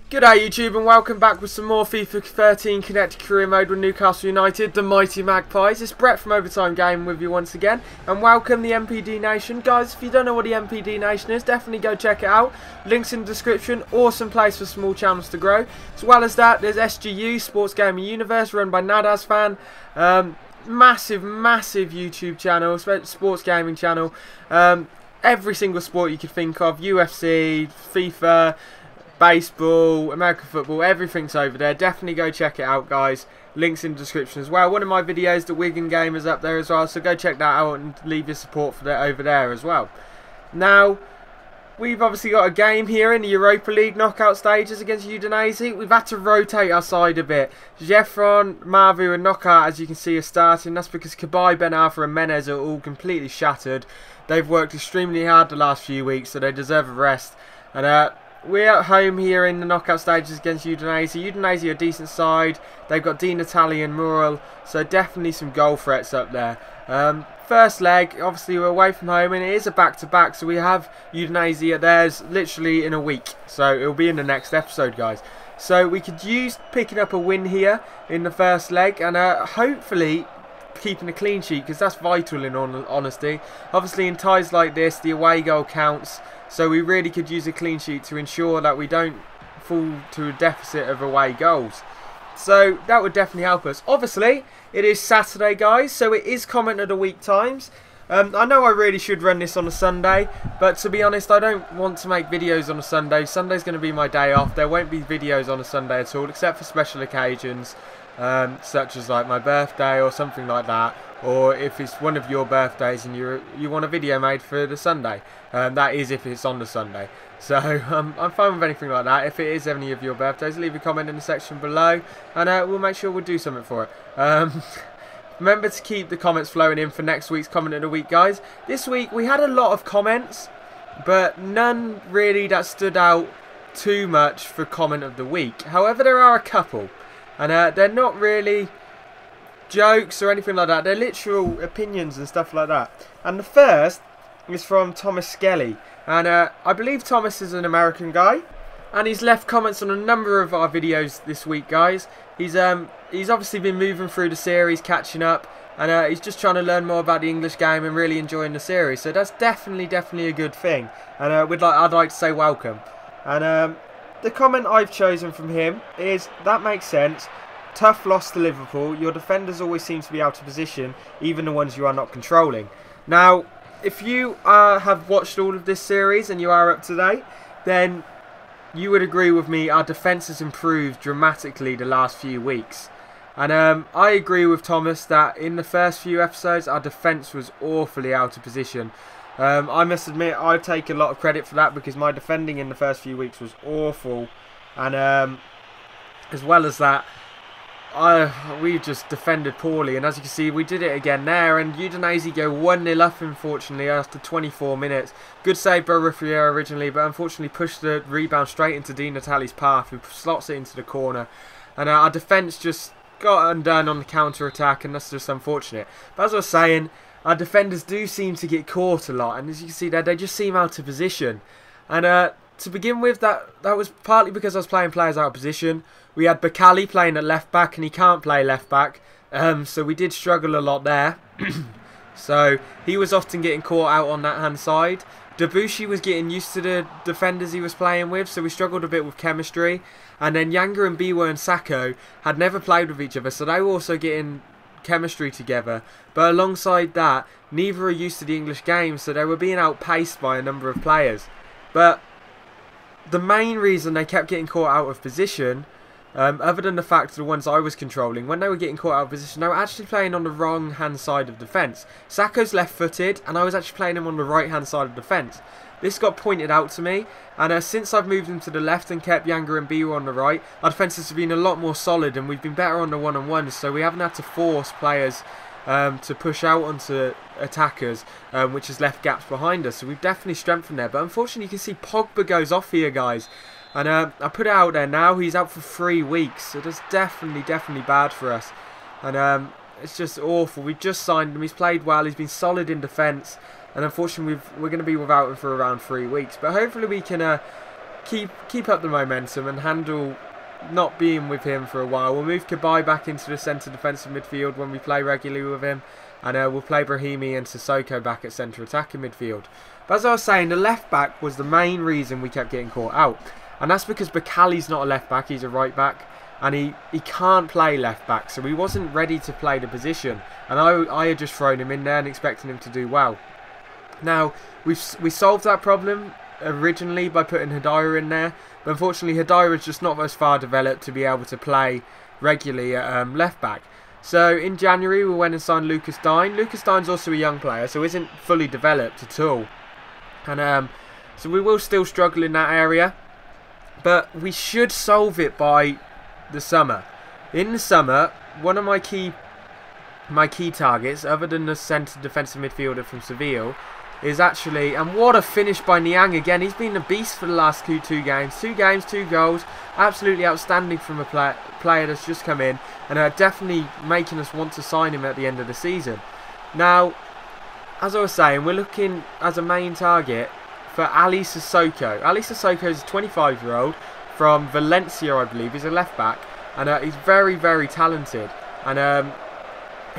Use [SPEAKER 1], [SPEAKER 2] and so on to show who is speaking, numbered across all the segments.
[SPEAKER 1] G'day YouTube and welcome back with some more FIFA 13 Connected Career Mode with Newcastle United, the mighty Magpies. It's Brett from Overtime Game with you once again, and welcome the MPD Nation. Guys, if you don't know what the MPD Nation is, definitely go check it out. Links in the description. Awesome place for small channels to grow. As well as that, there's SGU, Sports Gaming Universe, run by Nadaz Fan. Massive YouTube channel, sports gaming channel. Every single sport you could think of, UFC, FIFA, baseball, American football, everything's over there. Definitely go check it out, guys. Links in the description as well. One of my videos, the Wigan game, is up there as well, so go check that out and leave your support for that over there as well. Now, we've obviously got a game here in the Europa League knockout stages against Udinese. We've had to rotate our side a bit. Jeffron, Marvauex and Knockout, as you can see, are starting. That's because Cabaye, Arfa and Menez are all completely shattered. They've worked extremely hard the last few weeks, so they deserve a rest. And we're at home here in the knockout stages against Udinese. Udinese are a decent side. They've got Digne and Mural, so definitely some goal threats up there. First leg, obviously we're away from home, and it is a back-to-back, so we have Udinese at theirs literally in a week. So it'll be in the next episode, guys. So we could use picking up a win here in the first leg, and hopefully keeping a clean sheet, because that's vital in all honesty. Obviously in ties like this, the away goal counts, so we really could use a clean sheet to ensure that we don't fall to a deficit of away goals. So that would definitely help us. Obviously it is Saturday, guys, so it is comment of the week times. I know I really should run this on a Sunday, but to be honest, I don't want to make videos on a Sunday. Sunday's going to be my day off. There won't be videos on a Sunday at all, except for special occasions, such as like my birthday or something like that, or if it's one of your birthdays and you want a video made for the Sunday. That is if it's on the Sunday. So I'm fine with anything like that. If it is any of your birthdays, leave a comment in the section below, and we'll make sure we'll do something for it. Remember to keep the comments flowing in for next week's comment of the week, guys. This week we had a lot of comments, but none really that stood out too much for comment of the week. However, there are a couple, and they're not really jokes or anything like that. They're literal opinions and stuff like that. And the first is from Thomas Skelly, and I believe Thomas is an American guy, and he's left comments on a number of our videos this week, guys. He's obviously been moving through the series, catching up, and he's just trying to learn more about the English game and really enjoying the series. So that's definitely a good thing, and I'd like to say welcome. And the comment I've chosen from him is, that makes sense. Tough loss to Liverpool. Your defenders always seem to be out of position, even the ones you are not controlling. Now, if you have watched all of this series and you are up to date, then you would agree with me, our defence has improved dramatically the last few weeks. And I agree with Thomas that in the first few episodes our defence was awfully out of position. I must admit I take a lot of credit for that, because my defending in the first few weeks was awful. And as well as that, we just defended poorly, and as you can see, we did it again there, and Udinese go 1-0 up, unfortunately, after 24 minutes. Good save by Ruffier originally, but unfortunately pushed the rebound straight into Digne path, who slots it into the corner. And our defence just got undone on the counter-attack, and that's just unfortunate. But as I was saying, our defenders do seem to get caught a lot, and as you can see there, they just seem out of position. And to begin with, that was partly because I was playing players out of position. We had Bocally playing at left back, and he can't play left back, so we did struggle a lot there. So he was often getting caught out on that hand side. DeBuchy was getting used to the defenders he was playing with, so we struggled a bit with chemistry. And then Yanga and Mbiwa and Sakho had never played with each other, so they were also getting chemistry together. But alongside that, neither are used to the English game, so they were being outpaced by a number of players. But the main reason they kept getting caught out of position, other than the fact the ones I was controlling, when they were getting caught out of position, they were actually playing on the wrong hand side of defence. Sakho's left-footed, and I was actually playing him on the right-hand side of defence. This got pointed out to me, and since I've moved him to the left and kept Yanga and Mbiwa on the right, our defences have been a lot more solid, and we've been better on the one-on-ones, so we haven't had to force players to push out onto attackers, which has left gaps behind us. So we've definitely strengthened there. But unfortunately, you can see Pogba goes off here, guys. And I put it out there now. He's out for 3 weeks. So that's definitely bad for us. And it's just awful. We've just signed him. He's played well. He's been solid in defence. And unfortunately, we're going to be without him for around 3 weeks. But hopefully we can keep up the momentum and handle not being with him for a while. We'll move Cabaye back into the centre defensive midfield when we play regularly with him, and we'll play Brahimi and Sissoko back at centre attacking midfield. But as I was saying, the left back was the main reason we kept getting caught out, and that's because Bocally's not a left back, he's a right back, and he can't play left back, so he wasn't ready to play the position, and I had just thrown him in there and expecting him to do well. Now we solved that problem originally by putting Haidara in there, but unfortunately Haidara is just not as far developed to be able to play regularly at left back. So in January we went and signed Lucas Digne. Lucas Digne's also a young player, so isn't fully developed at all, and so we will still struggle in that area, but we should solve it by the summer. In the summer, one of my key targets, other than the centre defensive midfielder from Seville, is actually, and what a finish by Niang again. He's been a beast for the last two games. 2 games, 2 goals. Absolutely outstanding from a player that's just come in, and definitely making us want to sign him at the end of the season. Now, as I was saying, we're looking as a main target for Ali Sissoko. Ali Sissoko is a 25-year-old from Valencia, I believe. He's a left back, and he's very, very talented. And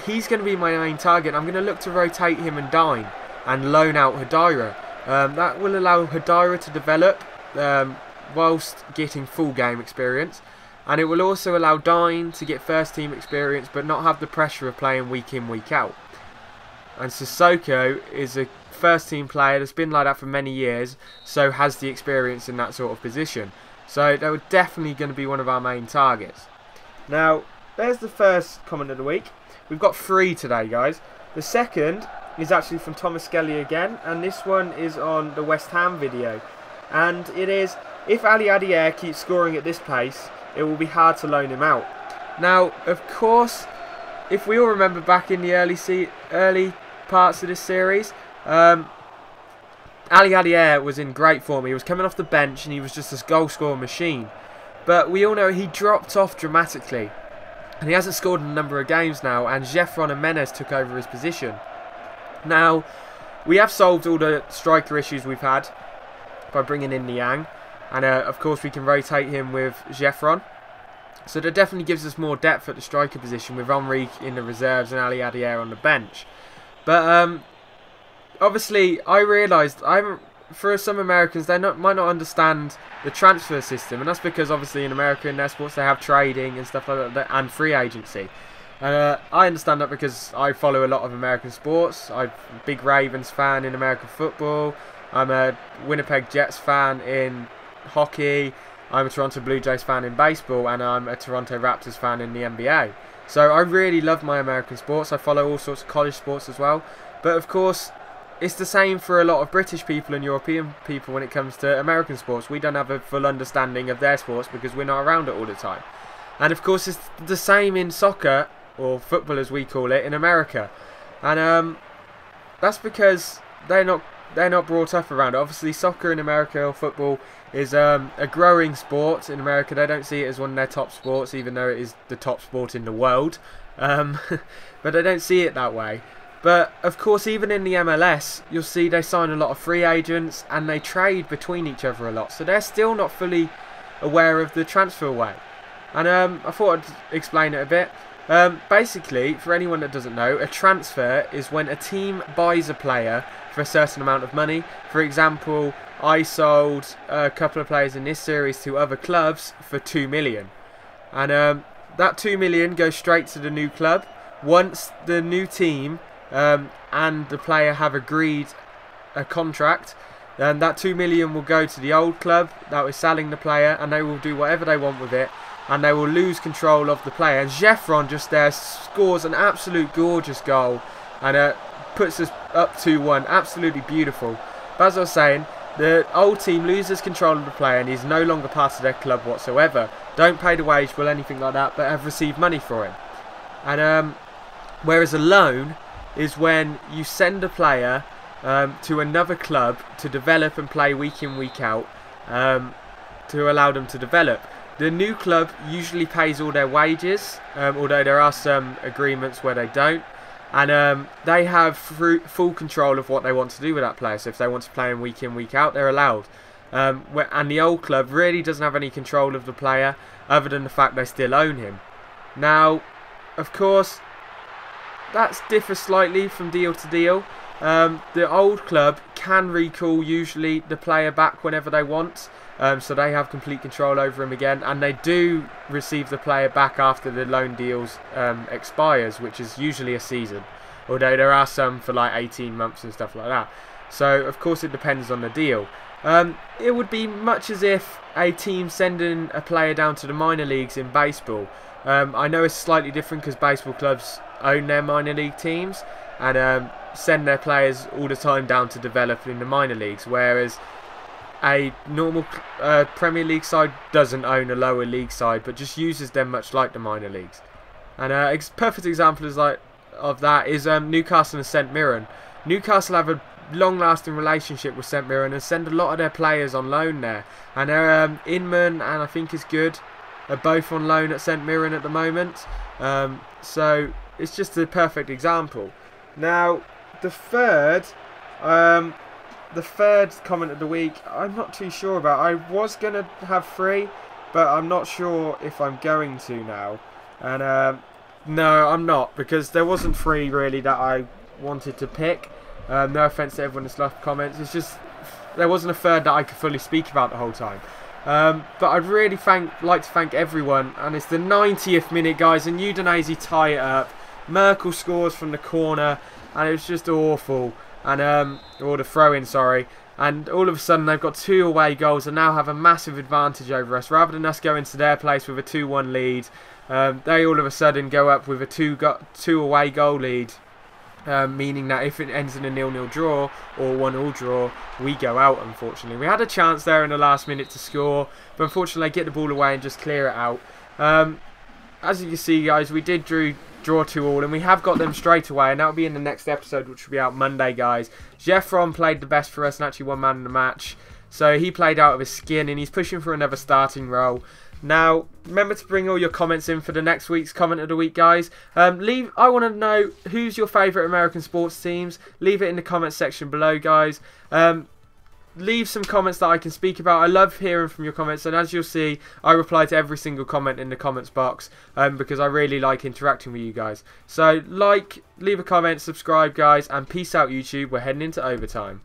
[SPEAKER 1] he's going to be my main target. I'm going to look to rotate him and Digne and loan out Haidara. That will allow Haidara to develop whilst getting full game experience, and it will also allow Digne to get first team experience but not have the pressure of playing week in, week out. And Sissoko is a first team player that's been like that for many years, so has the experience in that sort of position. So that was definitely going to be one of our main targets. Now, there's the first comment of the week. We've got 3 today, guys. The second is actually from Thomas Skelly again, and this one is on the West Ham video, and it is, if Aliadiare keeps scoring at this pace, it will be hard to loan him out. Now, of course, if we all remember back in the early parts of this series, Aliadiare was in great form. He was coming off the bench and he was just a goal scoring machine, but we all know he dropped off dramatically, and he hasn't scored in a number of games now, and Jeffron and Menez took over his position. Now, we have solved all the striker issues we've had by bringing in Niang, and of course we can rotate him with Jeffron. So that definitely gives us more depth at the striker position with Henry in the reserves and Aliadiare on the bench. But obviously, I realised for some Americans they might not understand the transfer system, and that's because obviously in America in their sports they have trading and stuff like that, and free agency. I understand that because I follow a lot of American sports. I'm a big Ravens fan in American football. I'm a Winnipeg Jets fan in hockey. I'm a Toronto Blue Jays fan in baseball, and I'm a Toronto Raptors fan in the NBA. So I really love my American sports. I follow all sorts of college sports as well. But of course, it's the same for a lot of British people and European people when it comes to American sports. We don't have a full understanding of their sports because we're not around it all the time. And of course, it's the same in soccer, or football as we call it, in America. And that's because they're not brought up around it. Obviously, soccer in America, or football, is a growing sport in America. They don't see it as one of their top sports, even though it is the top sport in the world. But they don't see it that way. But of course, even in the MLS, you'll see they sign a lot of free agents and they trade between each other a lot. So they're still not fully aware of the transfer way. And I thought I'd explain it a bit. Basically, for anyone that doesn't know, a transfer is when a team buys a player for a certain amount of money. For example, I sold a couple of players in this series to other clubs for 2 million. And that 2 million goes straight to the new club. Once the new team and the player have agreed a contract, then that 2 million will go to the old club that was selling the player, and they will do whatever they want with it, and they will lose control of the player. And Jeffron just there scores an absolute gorgeous goal, and puts us up 2-1. Absolutely beautiful. But as I was saying, the old team loses control of the player and he's no longer part of their club whatsoever. Don't pay the wage bill, anything like that, but have received money for him. And whereas a loan is when you send a player to another club to develop and play week in, week out, to allow them to develop. The new club usually pays all their wages, although there are some agreements where they don't. And they have full control of what they want to do with that player. So if they want to play him week in, week out, they're allowed. And the old club really doesn't have any control of the player other than the fact they still own him. Now, of course, that differs slightly from deal to deal. The old club can recall usually the player back whenever they want, so they have complete control over him again, and they do receive the player back after the loan deals expires, which is usually a season, although there are some for like 18 months and stuff like that. So of course it depends on the deal. It would be much as if a team sending a player down to the minor leagues in baseball. I know it's slightly different because baseball clubs own their minor league teams and send their players all the time down to develop in the minor leagues, whereas a normal Premier League side doesn't own a lower league side but just uses them much like the minor leagues. And a perfect example of that is Newcastle and St Mirren. Newcastle have a long-lasting relationship with St Mirren and send a lot of their players on loan there, and Inman and I think is good are both on loan at St Mirren at the moment, so it's just a perfect example. Now the third comment of the week, I'm not too sure about. I was going to have 3, but I'm not sure if I'm going to now, and no, I'm not, because there wasn't 3 really that I wanted to pick. No offence to everyone that's left comments, it's just there wasn't a third that I could fully speak about the whole time. But I'd really like to thank everyone, and it's the 90th minute, guys, and Udinese tie it up. Merkel scores from the corner, and it was just awful. And or the throw-in, sorry. And all of a sudden they've got 2 away goals and now have a massive advantage over us. Rather than us going to their place with a 2-1 lead, they all of a sudden go up with a 2 away goal lead. Meaning that if it ends in a 0-0 draw or 1-1 draw, we go out, unfortunately. We had a chance there in the last minute to score, but unfortunately they get the ball away and just clear it out. As you can see, guys, we did draw 2-2, and we have got them straight away, and that will be in the next episode, which will be out Monday, guys. Jeffron played the best for us and actually one man in the match, so he played out of his skin, and he's pushing for another starting role. Now, remember to bring all your comments in for the next week's comment of the week, guys. I want to know who's your favourite American sports teams. Leave it in the comments section below, guys. Leave some comments that I can speak about. I love hearing from your comments, and as you'll see, I reply to every single comment in the comments box because I really like interacting with you guys. So, leave a comment, subscribe, guys, and peace out, YouTube. We're heading into overtime.